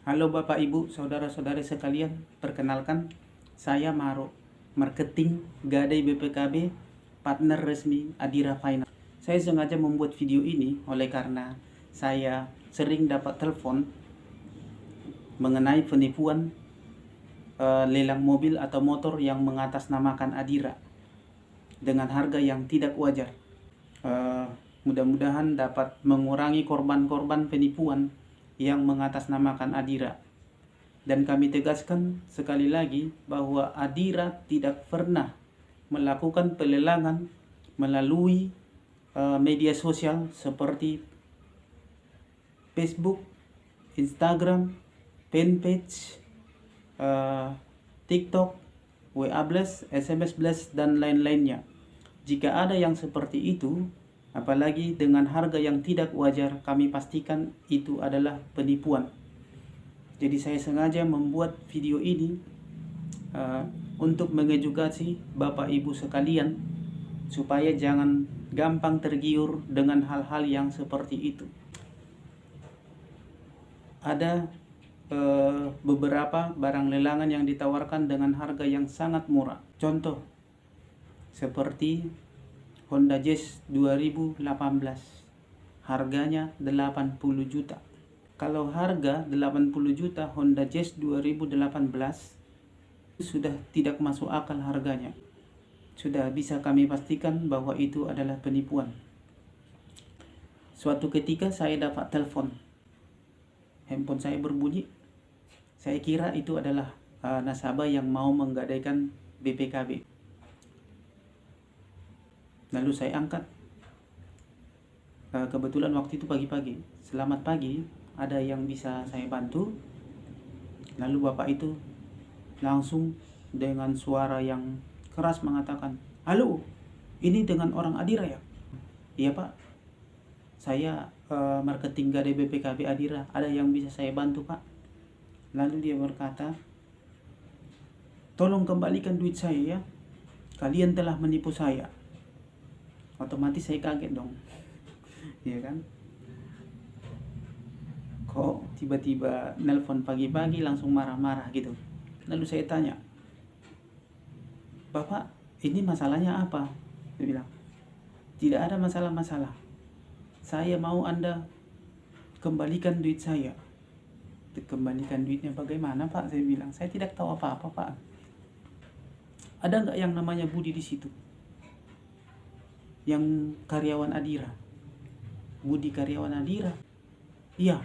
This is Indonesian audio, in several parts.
Halo Bapak Ibu, saudara-saudari sekalian, perkenalkan saya Maro, marketing Gadai BPKB, partner resmi Adira Finance. Saya sengaja membuat video ini oleh karena saya sering dapat telepon mengenai penipuan lelang mobil atau motor yang mengatasnamakan Adira dengan harga yang tidak wajar. Mudah-mudahan dapat mengurangi korban-korban penipuan yang mengatasnamakan Adira. Dan kami tegaskan sekali lagi bahwa Adira tidak pernah melakukan pelelangan melalui media sosial seperti Facebook, Instagram, fanpage, TikTok, WA Blast, SMS Blast, dan lain-lainnya. Jika ada yang seperti itu, apalagi dengan harga yang tidak wajar, kami pastikan itu adalah penipuan. Jadi saya sengaja membuat video ini untuk mengedukasi Bapak Ibu sekalian supaya jangan gampang tergiur dengan hal-hal yang seperti itu. Ada beberapa barang lelangan yang ditawarkan dengan harga yang sangat murah. Contoh seperti Honda Jazz 2018, harganya 80 juta. Kalau harga 80 juta Honda Jazz 2018 sudah tidak masuk akal harganya. Sudah bisa kami pastikan bahwa itu adalah penipuan. Suatu ketika saya dapat telepon, handphone saya berbunyi. Saya kira itu adalah nasabah yang mau menggadaikan BPKB. Lalu saya angkat. Kebetulan waktu itu pagi-pagi. Selamat pagi, ada yang bisa saya bantu? Lalu bapak itu langsung dengan suara yang keras mengatakan, "Halo, ini dengan orang Adira ya?" "Iya pak, saya marketing Gadai BPKB Adira, ada yang bisa saya bantu pak?" Lalu dia berkata, "Tolong kembalikan duit saya ya, kalian telah menipu saya." Otomatis saya kaget dong. Ya kan? Kok tiba-tiba nelpon pagi-pagi langsung marah-marah gitu. Lalu saya tanya, "Bapak, ini masalahnya apa?" Dia bilang, "Tidak ada masalah-masalah. Saya mau Anda kembalikan duit saya." "Kembalikan duitnya bagaimana pak?" Saya bilang, "Saya tidak tahu apa-apa pak. Ada nggak yang namanya Budi di situ? Yang karyawan Adira?" "Budi karyawan Adira?" "Iya,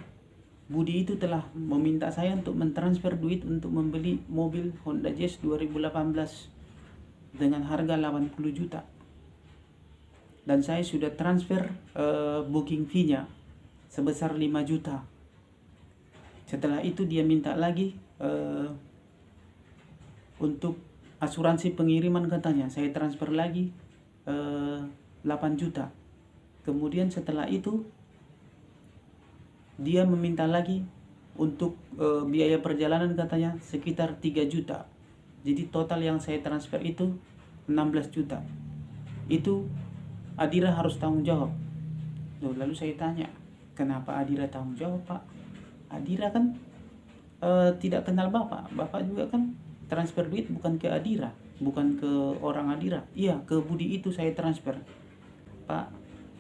Budi itu telah meminta saya untuk mentransfer duit untuk membeli mobil Honda Jazz 2018 dengan harga 80 juta. Dan saya sudah transfer booking fee-nya sebesar 5 juta. Setelah itu dia minta lagi untuk asuransi pengiriman katanya. Saya transfer lagi 8 juta. Kemudian setelah itu dia meminta lagi untuk biaya perjalanan katanya sekitar 3 juta. Jadi total yang saya transfer itu 16 juta. Itu Adira harus tanggung jawab." Lalu saya tanya, "Kenapa Adira tanggung jawab pak? Adira kan tidak kenal bapak. Bapak juga kan transfer duit bukan ke Adira, bukan ke orang Adira." "Iya, ke Budi itu saya transfer." "Pak,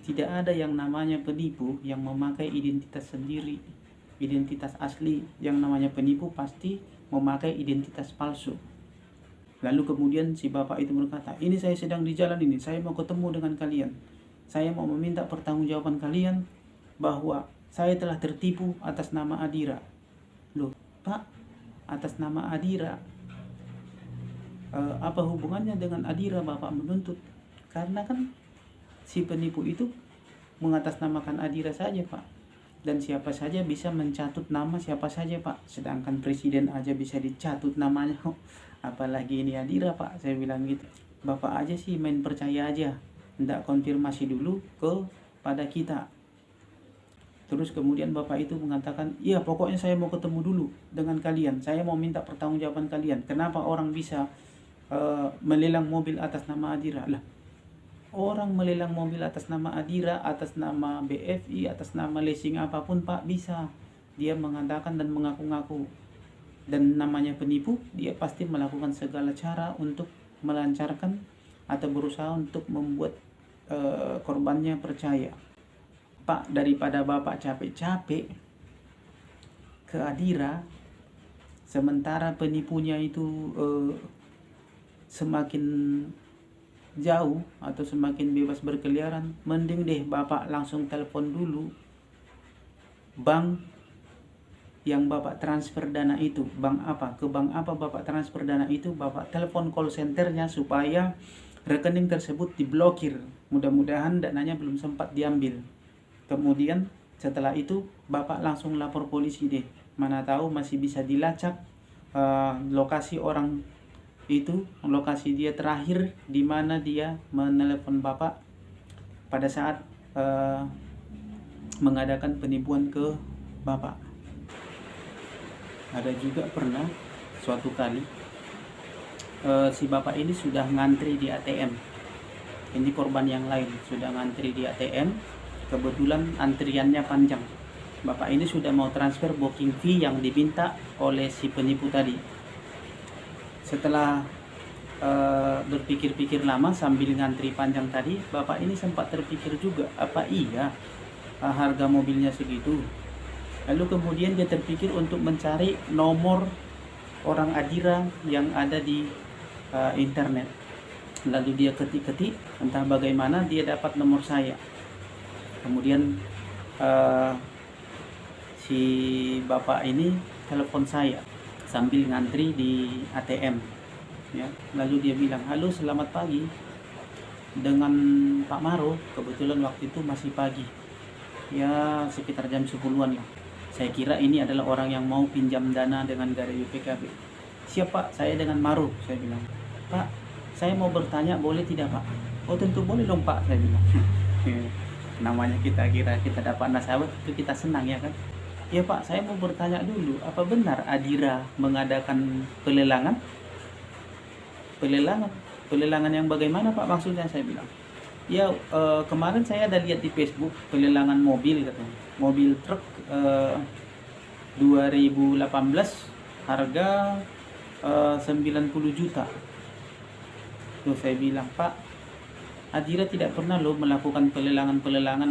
tidak ada yang namanya penipu yang memakai identitas sendiri, identitas asli. Yang namanya penipu pasti memakai identitas palsu." Lalu kemudian si bapak itu berkata, "Ini saya sedang di jalan ini, saya mau ketemu dengan kalian. Saya mau meminta pertanggungjawaban kalian bahwa saya telah tertipu atas nama Adira." "Loh pak, atas nama Adira? Apa hubungannya dengan Adira bapak menuntut?" "Karena kan si penipu itu mengatasnamakan Adira saja pak. Dan siapa saja bisa mencatut nama siapa saja pak. Sedangkan presiden aja bisa dicatut namanya. Apalagi ini Adira pak." Saya bilang gitu. "Bapak aja sih main percaya aja, tidak konfirmasi dulu kepada kita." Terus kemudian bapak itu mengatakan, "Iya pokoknya saya mau ketemu dulu dengan kalian. Saya mau minta pertanggungjawaban kalian. Kenapa orang bisa melelang mobil atas nama Adira?" Lah, orang melelang mobil atas nama Adira, atas nama BFI, atas nama leasing apapun pak bisa. dia mengatakan dan mengaku-ngaku, dan namanya penipu, dia pasti melakukan segala cara untuk melancarkan atau berusaha untuk membuat korbannya percaya. Pak, daripada Bapak capek-capek ke Adira, sementara penipunya itu semakin jauh atau semakin bebas berkeliaran, mending deh Bapak langsung telepon dulu bank yang Bapak transfer dana itu. Bank apa? Ke bank apa Bapak transfer dana itu, Bapak telepon call centernya supaya rekening tersebut diblokir. Mudah-mudahan dananya belum sempat diambil. Kemudian setelah itu Bapak langsung lapor polisi deh. Mana tahu masih bisa dilacak lokasi orang itu, lokasi dia terakhir di mana dia menelepon Bapak pada saat mengadakan penipuan ke Bapak. Ada juga pernah suatu kali si Bapak ini sudah ngantri di ATM. Ini korban yang lain sudah ngantri di ATM, kebetulan antriannya panjang. Bapak ini sudah mau transfer booking fee yang diminta oleh si penipu tadi. Setelah berpikir-pikir lama sambil ngantri panjang tadi, Bapak ini sempat terpikir juga, apa iya harga mobilnya segitu? Lalu kemudian dia terpikir untuk mencari nomor orang Adira yang ada di internet. Lalu dia ketik-ketik, entah bagaimana dia dapat nomor saya. Kemudian si Bapak ini telepon saya sambil ngantri di ATM. Ya, lalu dia bilang, halo selamat pagi, dengan Pak Maro. Kebetulan waktu itu masih pagi, ya sekitar jam 10-an lah. Saya kira ini adalah orang yang mau pinjam dana dengan Garuda PKB. Siap Pak, saya dengan Maro. Saya bilang, Pak, saya mau bertanya boleh tidak Pak? Oh tentu boleh dong Pak, saya bilang. Namanya kita kira kita dapat nasabah itu kita senang ya kan. Ya Pak, saya mau bertanya dulu, apa benar Adira mengadakan pelelangan? Pelelangan yang bagaimana Pak maksudnya? Saya bilang, ya kemarin saya ada lihat di Facebook pelelangan mobil katanya, mobil truk 2018 harga 90 juta. Tuh saya bilang, Pak, Adira tidak pernah loh melakukan pelelangan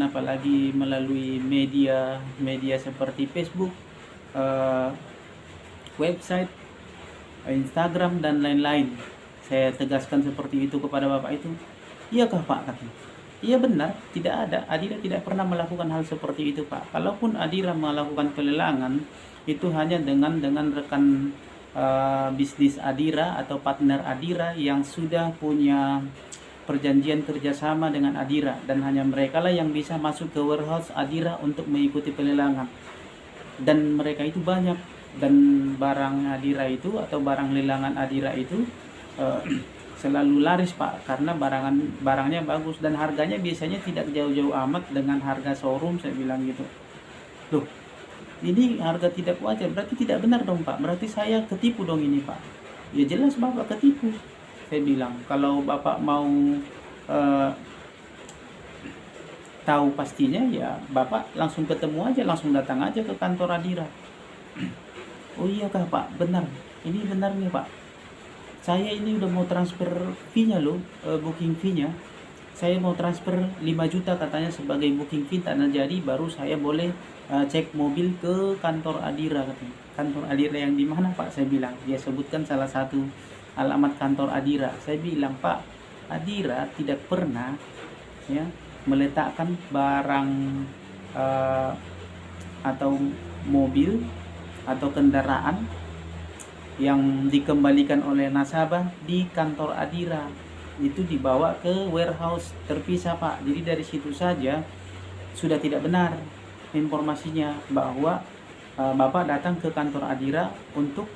apalagi melalui media seperti Facebook, website, Instagram dan lain-lain. Saya tegaskan seperti itu kepada Bapak itu. Iyakah Pak? Katanya. Iya benar, tidak ada. Adira tidak pernah melakukan hal seperti itu Pak. Kalaupun Adira melakukan pelelangan, itu hanya dengan rekan bisnis Adira atau partner Adira yang sudah punya perjanjian kerjasama dengan Adira, dan hanya mereka lah yang bisa masuk ke warehouse Adira untuk mengikuti pelelangan. Dan mereka itu banyak, dan barang Adira itu atau barang lelangan Adira itu selalu laris Pak, karena barangnya bagus dan harganya biasanya tidak jauh-jauh amat dengan harga showroom. Saya bilang gitu. Loh, ini harga tidak wajar, berarti tidak benar dong Pak, berarti saya ketipu dong ini Pak. Ya jelas Bapak ketipu. Saya bilang, kalau Bapak mau tahu pastinya ya Bapak langsung ketemu aja, langsung datang aja ke kantor Adira. Oh iya kah Pak, benar, ini benar nih Pak, saya ini udah mau transfer fee-nya loh, booking fee-nya. Saya mau transfer 5 juta katanya sebagai booking fee tanah jadi, baru saya boleh cek mobil ke kantor Adira katanya. Kantor Adira yang di mana Pak? Saya bilang. Dia sebutkan salah satu alamat kantor Adira. Saya bilang, Pak, Adira tidak pernah ya meletakkan barang atau mobil atau kendaraan yang dikembalikan oleh nasabah di kantor Adira. Itu dibawa ke warehouse terpisah Pak. Jadi dari situ saja sudah tidak benar informasinya bahwa Bapak datang ke kantor Adira untuk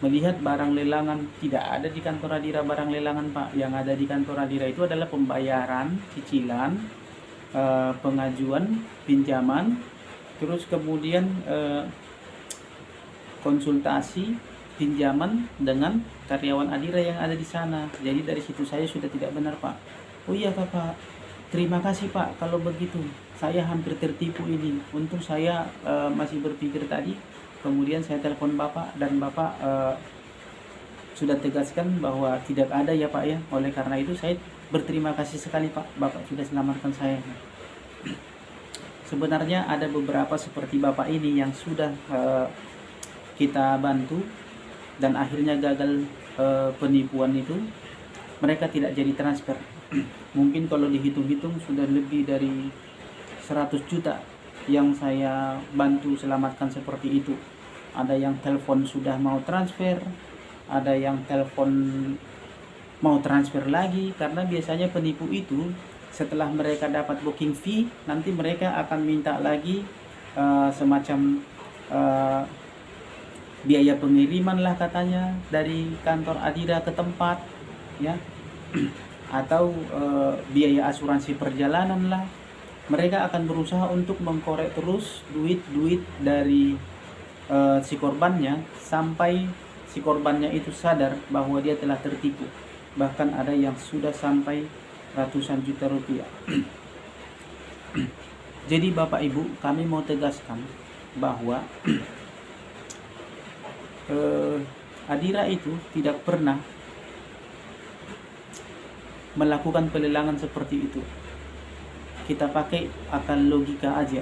melihat barang lelangan. Tidak ada di kantor Adira barang lelangan Pak. Yang ada di kantor Adira itu adalah pembayaran cicilan, pengajuan pinjaman, terus kemudian konsultasi pinjaman dengan karyawan Adira yang ada di sana. Jadi dari situ saya sudah tidak benar Pak. Oh iya Pak, terima kasih Pak kalau begitu. saya hampir tertipu ini. Untung saya masih berpikir tadi, kemudian saya telepon Bapak dan Bapak sudah tegaskan bahwa tidak ada ya Pak ya. Oleh karena itu saya berterima kasih sekali Pak, Bapak sudah selamatkan saya. Sebenarnya ada beberapa seperti Bapak ini yang sudah kita bantu dan akhirnya gagal penipuan itu. Mereka tidak jadi transfer. Mungkin kalau dihitung-hitung sudah lebih dari 100 juta yang saya bantu selamatkan seperti itu. Ada yang telepon sudah mau transfer, ada yang telepon mau transfer lagi, karena biasanya penipu itu setelah mereka dapat booking fee, nanti mereka akan minta lagi semacam biaya pengiriman lah katanya dari kantor Adira ke tempat ya, atau biaya asuransi perjalanan lah. Mereka akan berusaha untuk mengkorek terus duit dari si korbannya sampai si korbannya itu sadar bahwa dia telah tertipu. Bahkan ada yang sudah sampai ratusan juta rupiah. Jadi Bapak Ibu, kami mau tegaskan bahwa Adira itu tidak pernah melakukan pelelangan seperti itu. Kita pakai akal logika aja.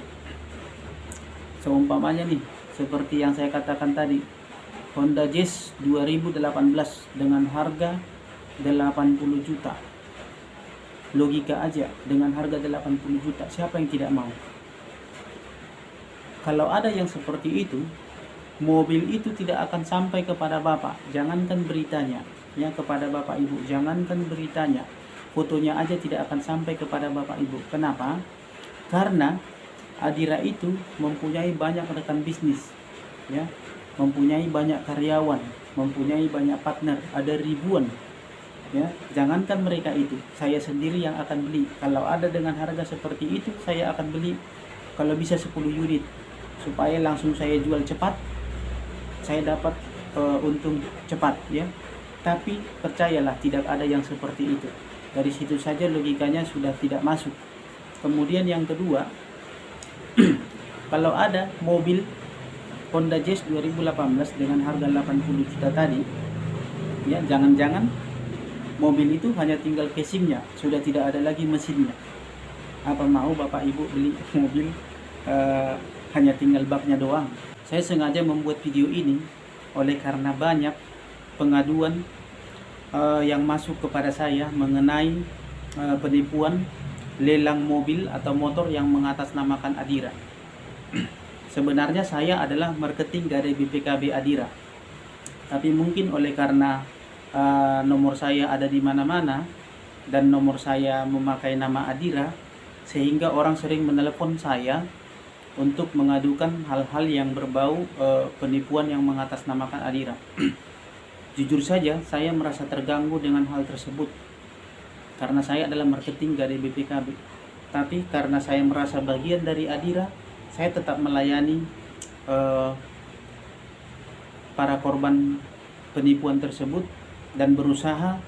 Seumpamanya nih, seperti yang saya katakan tadi, Honda Jazz 2018 dengan harga 80 juta. Logika aja, dengan harga 80 juta, siapa yang tidak mau? Kalau ada yang seperti itu, mobil itu tidak akan sampai kepada Bapak. Jangankan beritanya, ya, kepada Bapak Ibu, jangankan beritanya, fotonya aja tidak akan sampai kepada Bapak Ibu. Kenapa? Karena Adira itu mempunyai banyak rekan bisnis, ya, mempunyai banyak karyawan, mempunyai banyak partner, ada ribuan. Ya, jangankan mereka itu, saya sendiri yang akan beli. Kalau ada dengan harga seperti itu, saya akan beli kalau bisa 10 unit supaya langsung saya jual cepat, saya dapat untung cepat ya. Tapi percayalah, tidak ada yang seperti itu. Dari situ saja logikanya sudah tidak masuk. Kemudian yang kedua, kalau ada mobil Honda Jazz 2018 dengan harga 80 juta tadi, ya, jangan-jangan mobil itu hanya tinggal casingnya, sudah tidak ada lagi mesinnya. Apa mau Bapak Ibu beli mobil hanya tinggal baknya doang? Saya sengaja membuat video ini oleh karena banyak pengaduan yang masuk kepada saya mengenai penipuan lelang mobil atau motor yang mengatasnamakan Adira. Sebenarnya saya adalah marketing dari BPKB Adira, tapi mungkin oleh karena nomor saya ada di mana-mana dan nomor saya memakai nama Adira, sehingga orang sering menelepon saya untuk mengadukan hal-hal yang berbau penipuan yang mengatasnamakan Adira. Jujur saja, saya merasa terganggu dengan hal tersebut karena saya adalah marketing dari BPKB. Tapi karena saya merasa bagian dari Adira, saya tetap melayani para korban penipuan tersebut dan berusaha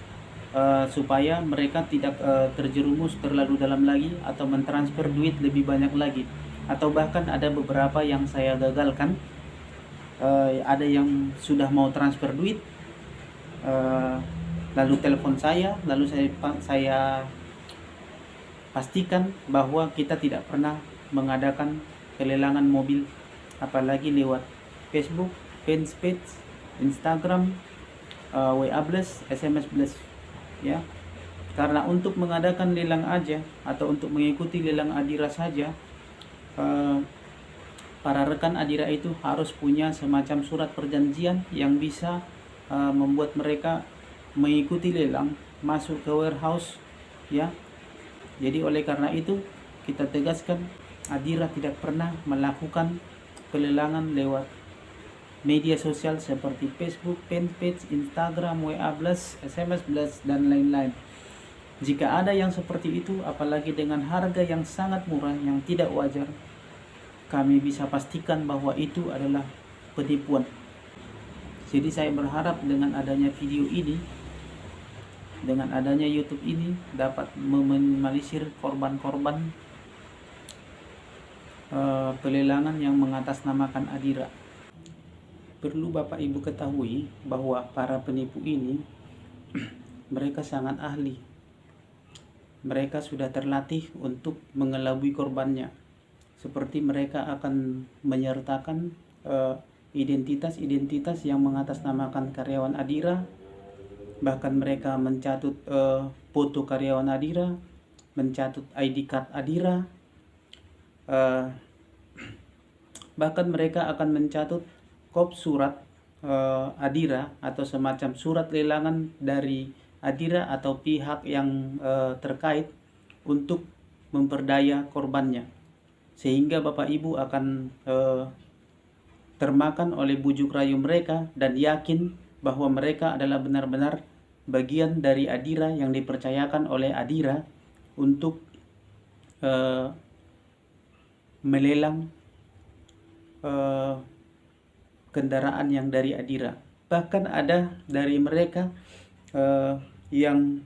supaya mereka tidak terjerumus terlalu dalam lagi atau mentransfer duit lebih banyak lagi. Atau bahkan ada beberapa yang saya gagalkan, ada yang sudah mau transfer duit, lalu telepon saya, lalu saya pastikan bahwa kita tidak pernah mengadakan pelelangan mobil, apalagi lewat Facebook, fanpage, Instagram, WA Blast, SMS Blast, ya. Karena untuk mengadakan lelang aja atau untuk mengikuti lelang Adira saja, para rekan Adira itu harus punya semacam surat perjanjian yang bisa membuat mereka mengikuti lelang, masuk ke warehouse, ya. Jadi oleh karena itu kita tegaskan, Adira tidak pernah melakukan pelelangan lewat media sosial seperti Facebook, fanpage, Instagram, WA Blast, SMS Blast, dan lain-lain. Jika ada yang seperti itu, apalagi dengan harga yang sangat murah, yang tidak wajar, kami bisa pastikan bahwa itu adalah penipuan. Jadi saya berharap dengan adanya video ini, dengan adanya YouTube ini, dapat meminimalisir korban-korban pelelangan yang mengatasnamakan Adira. Perlu Bapak Ibu ketahui bahwa para penipu ini mereka sangat ahli. Mereka sudah terlatih untuk mengelabui korbannya. Seperti mereka akan menyertakan identitas-identitas yang mengatasnamakan karyawan Adira. Bahkan mereka mencatut foto karyawan Adira, mencatut ID card Adira. Bahkan mereka akan mencatut kop surat Adira atau semacam surat lelangan dari Adira atau pihak yang terkait untuk memperdaya korbannya, sehingga Bapak Ibu akan termakan oleh bujuk rayu mereka dan yakin bahwa mereka adalah benar-benar bagian dari Adira yang dipercayakan oleh Adira untuk melelang kendaraan yang dari Adira. Bahkan ada dari mereka yang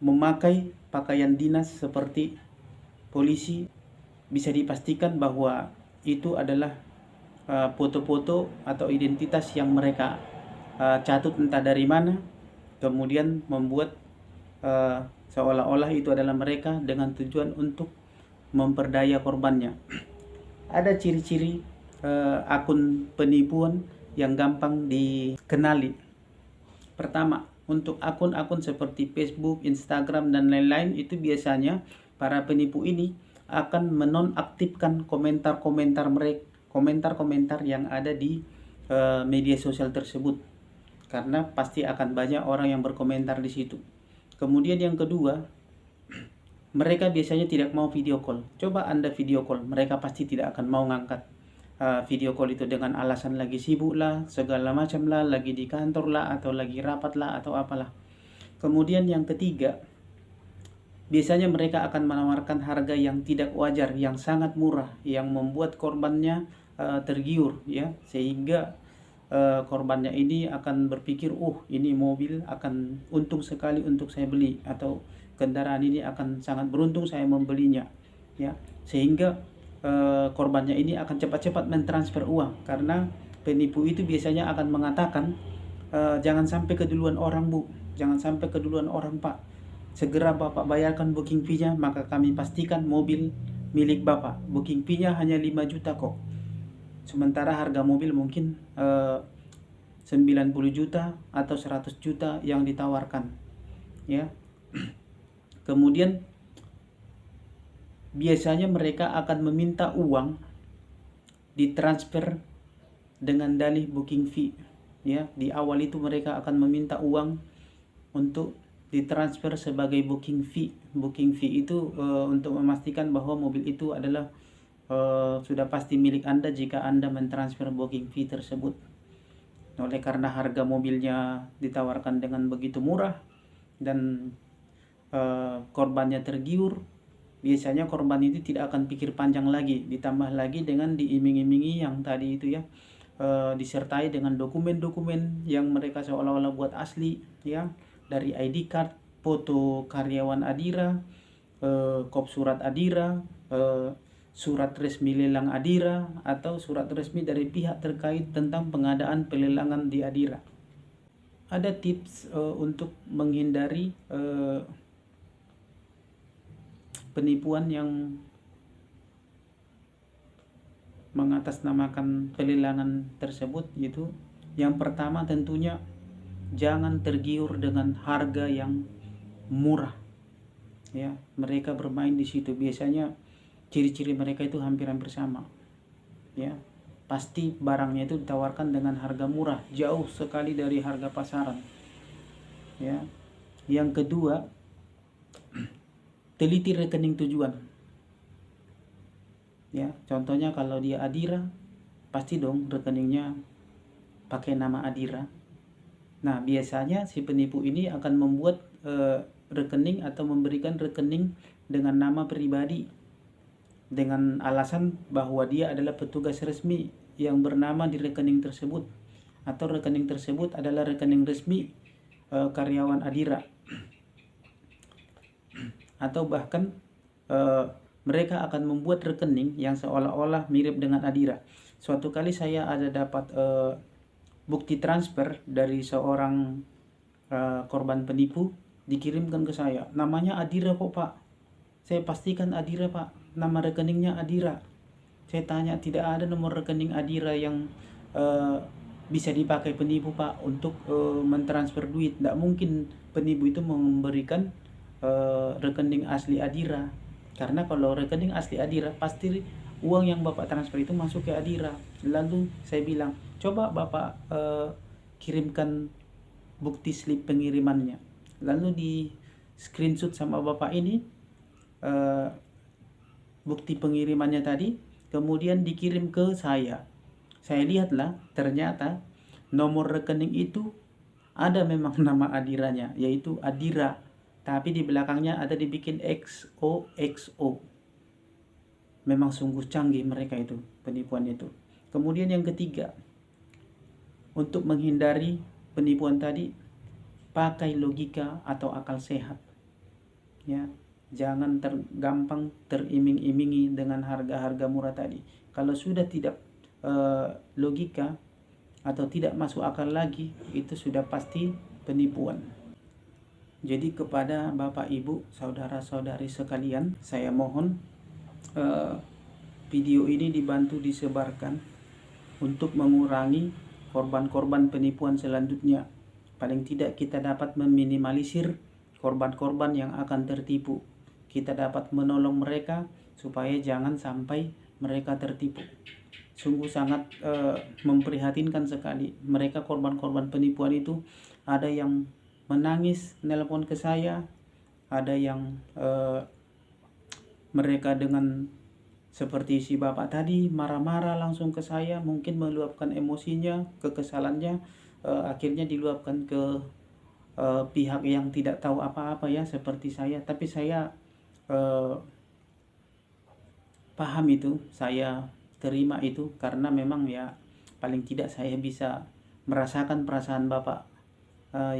memakai pakaian dinas seperti polisi. Bisa dipastikan bahwa itu adalah foto-foto atau identitas yang mereka catut entah dari mana, kemudian membuat seolah-olah itu adalah mereka dengan tujuan untuk memperdaya korbannya. Ada ciri-ciri akun penipuan yang gampang dikenali. Pertama, untuk akun-akun seperti Facebook, Instagram, dan lain-lain, itu biasanya para penipu ini akan menonaktifkan komentar-komentar mereka, komentar-komentar yang ada di media sosial tersebut, karena pasti akan banyak orang yang berkomentar di situ. Kemudian yang kedua, mereka biasanya tidak mau video call. Coba Anda video call, mereka pasti tidak akan mau ngangkat video call itu dengan alasan lagi sibuk lah, segala macam lah, lagi di kantor lah, atau lagi rapat lah, atau apalah. Kemudian yang ketiga, biasanya mereka akan menawarkan harga yang tidak wajar, yang sangat murah, yang membuat korbannya tergiur, ya, sehingga korbannya ini akan berpikir, ini mobil akan untung sekali untuk saya beli, atau kendaraan ini akan sangat beruntung saya membelinya, ya, sehingga korbannya ini akan cepat-cepat mentransfer uang. Karena penipu itu biasanya akan mengatakan, jangan sampai keduluan orang Bu, jangan sampai keduluan orang Pak, segera Bapak bayarkan booking fee-nya, maka kami pastikan mobil milik Bapak. Booking fee-nya hanya 5 juta kok, sementara harga mobil mungkin 90 juta atau 100 juta yang ditawarkan, ya. Kemudian biasanya mereka akan meminta uang ditransfer dengan dalih booking fee, ya. Di awal itu mereka akan meminta uang untuk ditransfer sebagai booking fee. Booking fee itu untuk memastikan bahwa mobil itu adalah sudah pasti milik Anda jika Anda mentransfer booking fee tersebut. Oleh karena harga mobilnya ditawarkan dengan begitu murah dan korbannya tergiur, biasanya korban itu tidak akan pikir panjang lagi, ditambah lagi dengan diiming-imingi yang tadi itu, ya, disertai dengan dokumen-dokumen yang mereka seolah-olah buat asli, ya, dari ID card, foto karyawan Adira, kop surat Adira, surat resmi lelang Adira, atau surat resmi dari pihak terkait tentang pengadaan pelelangan di Adira. Ada tips untuk menghindari penipuan yang mengatasnamakan pelelangan tersebut, yaitu yang pertama tentunya jangan tergiur dengan harga yang murah, ya. Mereka bermain di situ, biasanya ciri-ciri mereka itu hampir-hampir sama, ya. Pasti barangnya itu ditawarkan dengan harga murah, jauh sekali dari harga pasaran, ya. Yang kedua, teliti rekening tujuan, ya. Contohnya kalau dia Adira, pasti dong rekeningnya pakai nama Adira. Nah, biasanya si penipu ini akan membuat rekening atau memberikan rekening dengan nama pribadi, dengan alasan bahwa dia adalah petugas resmi yang bernama di rekening tersebut, atau rekening tersebut adalah rekening resmi karyawan Adira, atau bahkan mereka akan membuat rekening yang seolah-olah mirip dengan Adira. Suatu kali saya ada dapat bukti transfer dari seorang korban penipu, dikirimkan ke saya. Namanya Adira kok Pak? Saya pastikan Adira Pak, nama rekeningnya Adira. Saya tanya, tidak ada nomor rekening Adira yang bisa dipakai penipu Pak untuk mentransfer duit. Tidak mungkin penipu itu memberikan rekening asli Adira. Karena kalau rekening asli Adira, pasti uang yang Bapak transfer itu masuk ke Adira. Lalu saya bilang, coba Bapak kirimkan bukti slip pengirimannya. Lalu di screenshot sama Bapak ini bukti pengirimannya tadi, kemudian dikirim ke saya. Saya lihatlah, ternyata nomor rekening itu ada memang nama Adiranya, yaitu Adira, tapi di belakangnya ada dibikin XOXO. Memang sungguh canggih mereka itu, penipuan itu. Kemudian yang ketiga, untuk menghindari penipuan tadi, pakai logika atau akal sehat. Ya, jangan gampang teriming-imingi dengan harga-harga murah tadi. Kalau sudah tidak logika atau tidak masuk akal lagi, itu sudah pasti penipuan. Jadi kepada Bapak Ibu, saudara-saudari sekalian, saya mohon video ini dibantu disebarkan untuk mengurangi korban-korban penipuan selanjutnya. Paling tidak kita dapat meminimalisir korban-korban yang akan tertipu. Kita dapat menolong mereka supaya jangan sampai mereka tertipu. Sungguh sangat memprihatinkan sekali. Mereka korban-korban penipuan itu, ada yang menangis nelpon ke saya, ada yang mereka dengan seperti si bapak tadi marah-marah langsung ke saya, mungkin meluapkan emosinya, kekesalannya, akhirnya diluapkan ke pihak yang tidak tahu apa-apa ya, seperti saya. Tapi saya paham itu, saya terima itu, karena memang ya paling tidak saya bisa merasakan perasaan bapak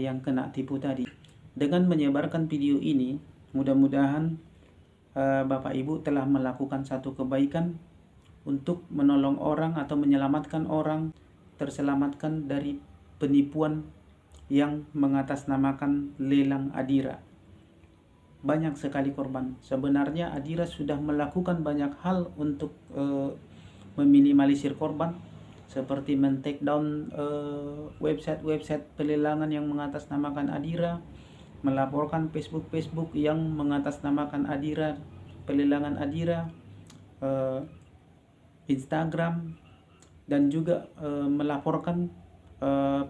yang kena tipu tadi. Dengan menyebarkan video ini, mudah-mudahan Bapak Ibu telah melakukan satu kebaikan untuk menolong orang atau menyelamatkan orang, terselamatkan dari penipuan yang mengatasnamakan lelang Adira. Banyak sekali korban. Sebenarnya Adira sudah melakukan banyak hal untuk meminimalisir korban, seperti men-take down website-website pelelangan yang mengatasnamakan Adira, melaporkan Facebook yang mengatasnamakan Adira, pelelangan Adira, Instagram, dan juga melaporkan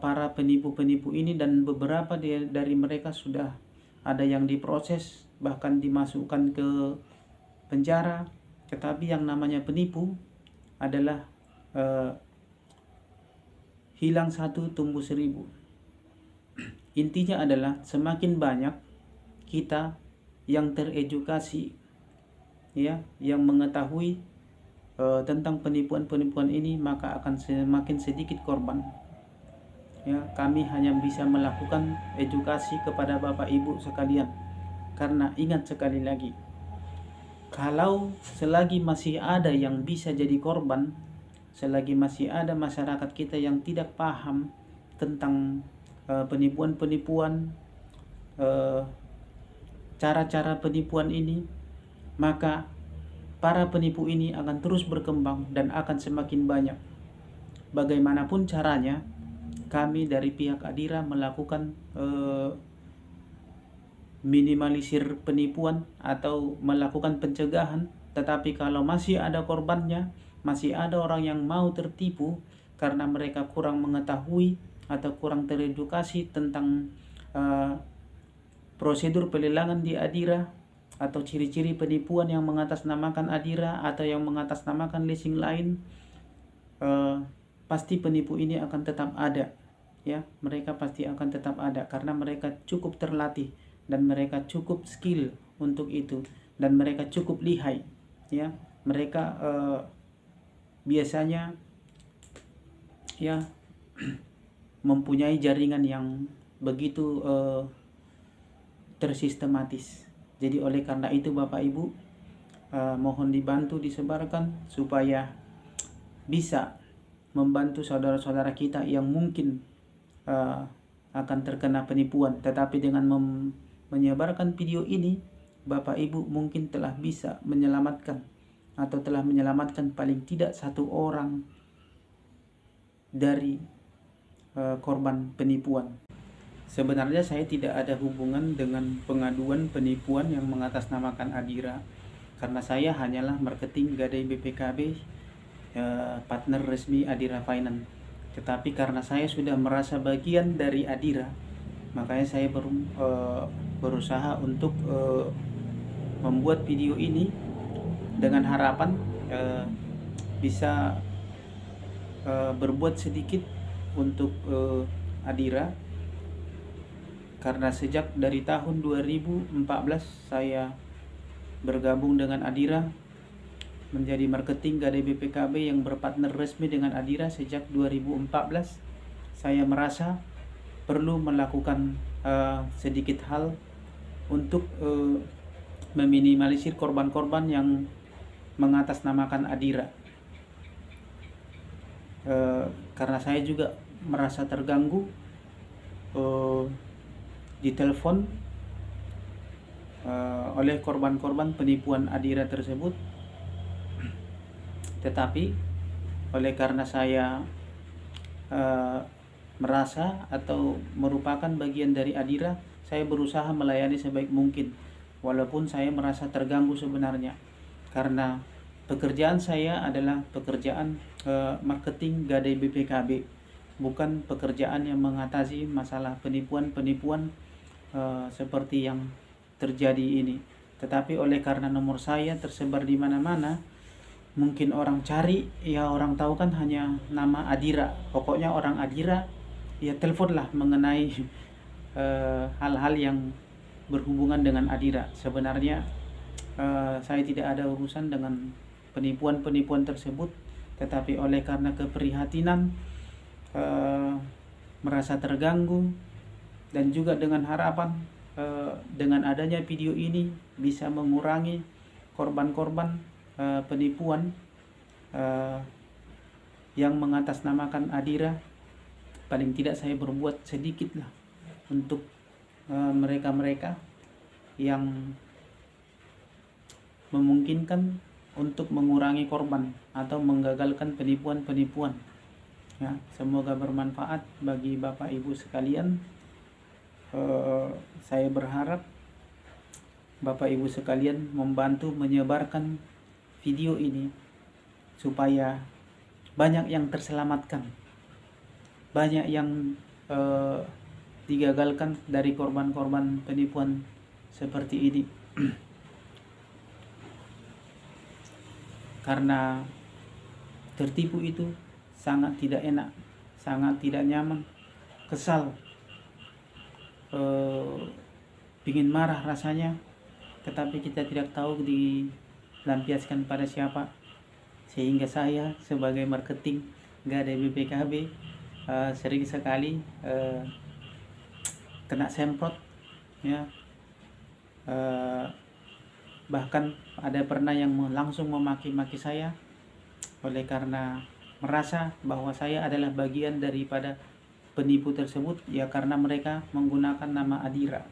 para penipu-penipu ini, dan beberapa dari mereka sudah ada yang diproses, bahkan dimasukkan ke penjara. Tetapi yang namanya penipu adalah hilang satu tumbuh seribu. Intinya adalah semakin banyak kita yang teredukasi, ya, yang mengetahui tentang penipuan-penipuan ini, maka akan semakin sedikit korban. Ya, kami hanya bisa melakukan edukasi kepada Bapak Ibu sekalian. Karena ingat sekali lagi, kalau selagi masih ada yang bisa jadi korban, selagi masih ada masyarakat kita yang tidak paham tentang penipuan-penipuan, cara-cara penipuan ini, maka para penipu ini akan terus berkembang dan akan semakin banyak. Bagaimanapun caranya, kami dari pihak Adira melakukan minimalisir penipuan atau melakukan pencegahan. Tetapi kalau masih ada korbannya, masih ada orang yang mau tertipu karena mereka kurang mengetahui atau kurang teredukasi tentang prosedur pelelangan di Adira, atau ciri-ciri penipuan yang mengatasnamakan Adira atau yang mengatasnamakan leasing lain, pasti penipu ini akan tetap ada, ya. Mereka pasti akan tetap ada karena mereka cukup terlatih dan mereka cukup skill untuk itu, dan mereka cukup lihai, ya. Mereka biasanya ya mempunyai jaringan yang begitu tersistematis. Jadi oleh karena itu Bapak Ibu, mohon dibantu disebarkan supaya bisa membantu saudara-saudara kita yang mungkin akan terkena penipuan. Tetapi dengan menyebarkan video ini, Bapak Ibu mungkin telah bisa menyelamatkan atau telah menyelamatkan paling tidak satu orang dari korban penipuan. Sebenarnya saya tidak ada hubungan dengan pengaduan penipuan yang mengatasnamakan Adira, karena saya hanyalah marketing Gadai BPKB, partner resmi Adira Finance. Tetapi karena saya sudah merasa bagian dari Adira, makanya saya berusaha untuk membuat video ini dengan harapan bisa berbuat sedikit untuk Adira, karena sejak dari tahun 2014 saya bergabung dengan Adira menjadi marketing Gadai BPKB yang berpartner resmi dengan Adira sejak 2014. Saya merasa perlu melakukan sedikit hal untuk meminimalisir korban-korban yang mengatasnamakan Adira. Karena saya juga merasa terganggu ditelepon oleh korban-korban penipuan Adira tersebut. Tetapi oleh karena saya merasa atau merupakan bagian dari Adira, saya berusaha melayani sebaik mungkin, walaupun saya merasa terganggu sebenarnya, karena pekerjaan saya adalah pekerjaan marketing Gadai BPKB, bukan pekerjaan yang mengatasi masalah penipuan-penipuan seperti yang terjadi ini. Tetapi oleh karena nomor saya tersebar di mana-mana, mungkin orang cari, ya orang tahu kan hanya nama Adira. Pokoknya orang Adira, ya teleponlah mengenai hal-hal yang berhubungan dengan Adira. Sebenarnya saya tidak ada urusan dengan penipuan-penipuan tersebut, tetapi oleh karena keprihatinan, merasa terganggu, dan juga dengan harapan dengan adanya video ini bisa mengurangi korban-korban penipuan yang mengatasnamakan Adira. Paling tidak saya berbuat sedikit lah untuk mereka-mereka yang memungkinkan untuk mengurangi korban atau menggagalkan penipuan-penipuan. Ya, semoga bermanfaat bagi Bapak Ibu sekalian. Saya berharap Bapak Ibu sekalian membantu menyebarkan video ini supaya banyak yang terselamatkan, banyak yang digagalkan dari korban-korban penipuan seperti ini. Karena tertipu itu sangat tidak enak, sangat tidak nyaman, kesal, pingin marah rasanya, tetapi kita tidak tahu dilampiaskan pada siapa. Sehingga saya sebagai marketing Gadai BPKB sering sekali kena semprot, ya. Bahkan ada pernah yang langsung memaki-maki saya oleh karena merasa bahwa saya adalah bagian daripada penipu tersebut, ya, karena mereka menggunakan nama Adira,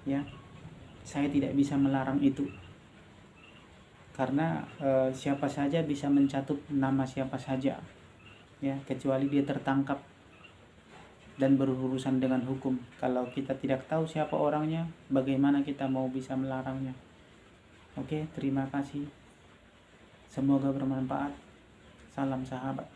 ya. Saya tidak bisa melarang itu, karena siapa saja bisa mencatut nama siapa saja, ya, kecuali dia tertangkap dan berurusan dengan hukum. Kalau kita tidak tahu siapa orangnya, bagaimana kita mau bisa melarangnya? Oke, terima kasih. Semoga bermanfaat. Salam sahabat.